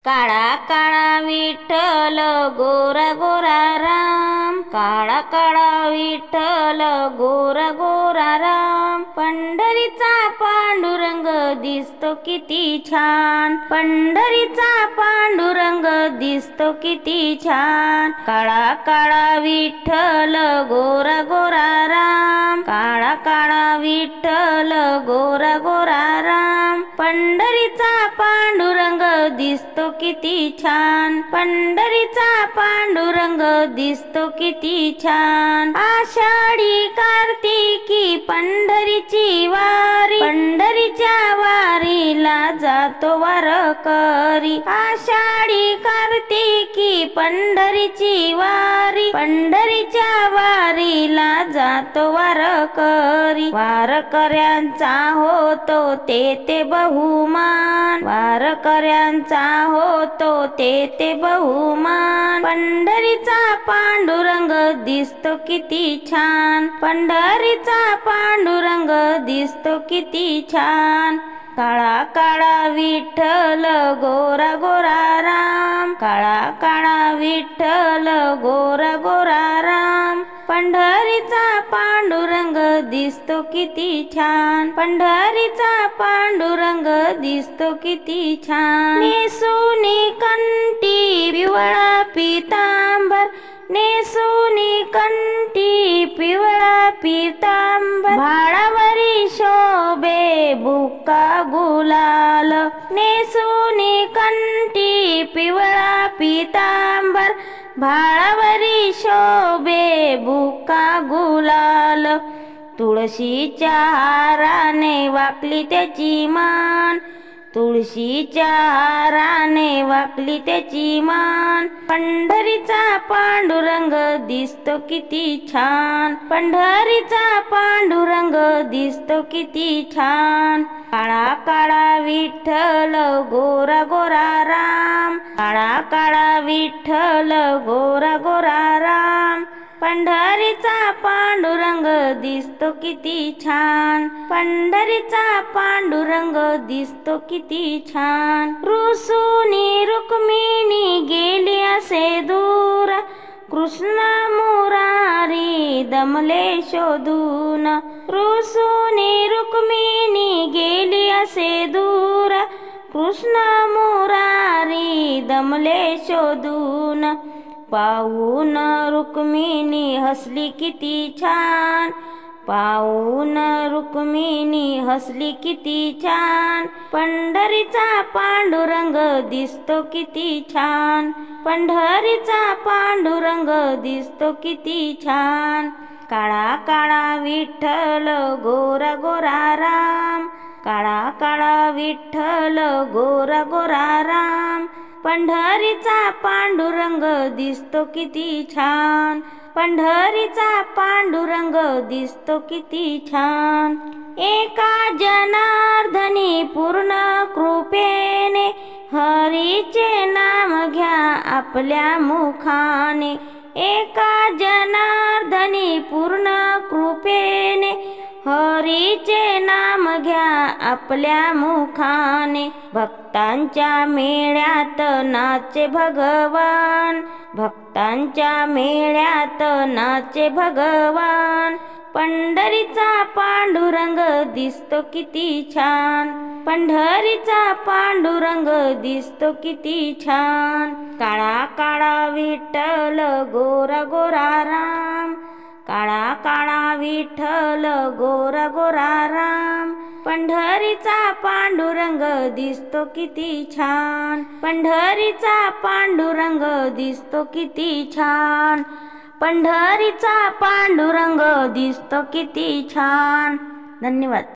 काळा काळा विठ्ठल गोरा गोरा राम, काळा काळा विठ्ठल गोरा गोरा राम। पंढरीचा पांडुरंग दिसतो किती छान, पंढरीचा पांडुरंग दिसतो किती छान। काळा काळा विठ्ठल गोरा गोरा राम, काळा काळा विठ्ठल गोरा गोरा राम। पंढरीचा पांडुरंग दिसतो किती छान, पंढरीचा पांडुरंग दिसतो किती छान। आषाढी कार्तिकी पंढरीची वारी, पंढरीच्या वारीला जातो वारकरी। आषाढी कार्तिकी पंढरीची वारी, पंढरीच्या वारीला जातो वारकरी। वारकऱ्यांचा होतो ते बहुमान, वारकऱ्यांचा होतो ते बहुमान। पंढरीचा पांडुरंग दिसतो किती छान, पंढरीचा पांडुरंग दिसतो किती छान। काळा काळा विठ्ठल गोरा गोरा राम, काळा काळा विठ्ठल गोरा गोरा राम। पंढरीचा पांडुरंग दिसतो किती छान, पंढरीचा पांडुरंग दिसतो किती छान। नेसुनी कंठी पिवळा पितांबर, नेसुनी कंठी पिवळा पितांबर। भाळावरी शोभे बुक्का गुलाल, नेसुनी कंठी पिवळा पितांबर। भाळावरी शोभे बुक्का गुलाल। तुळशीच्या हाराने वाकली त्याची मान, तुळशीच्या हाराने वाकली त्याची मान। पंढरीचा पांडुरंग दिसतो किती छान, पंढरीचा पांडुरंग दिसतो किती छान। काळा काळा विठ्ठल गोरा गोरा राम, काळा काळा विठ्ठल गोरा गोरा राम। पंढरीचा पांडुरंग दिसतो किती छान, पंढरीचा पांडुरंग दिसतो किती छान। रुसूनी रुक्मिणी गेली असे दूर, कृष्ण मुरारी दमले शोधून। रुसूनी रुक्मिणी गेली असे दूर, कृष्ण मुरारी दमले शोधून। पाहून रुक्मिणी हसली किती छान, पाहून रुक्मिणी हसली किती छान। पंढरीचा पांडुरंग दिसतो किती छान, पंढरीचा पांडुरंग दिसतो किती छान। काळा काळा विठ्ठल गोरा गोरा राम, काळा काळा विठ्ठल गोरा गोरा राम। पंढरीचा पांडुरंग दिसतो किती छान, पंढरीचा पांडुरंग दिसतो किती छान। एका जनार्दनी पूर्ण कृपेने, हरीचे नाम घ्या आपल्या मुखाने। एका जनार्दनी पूर्ण कृपेने, हरीचे नाम घ्या आपल्या मुखाने। भक्तांच्या मेळ्यात नाचे भगवान, भक्तांच्या मेळ्यात नाचे भगवान। पंढरीचा पांडुरंग दिसतो किती छान, पंढरीचा पांडुरंग दिसतो किती छान। काळा काळा विठ्ठल गोरा गोरा राम, काळा काळा विठ्ठल गोरा गोरा राम। पंढरीचा पांडुरंग दिसतो किती छान, पंढरीचा पांडुरंग दिसतो किती छान। पंढरीचा पांडुरंग दिसतो किती छान। धन्यवाद।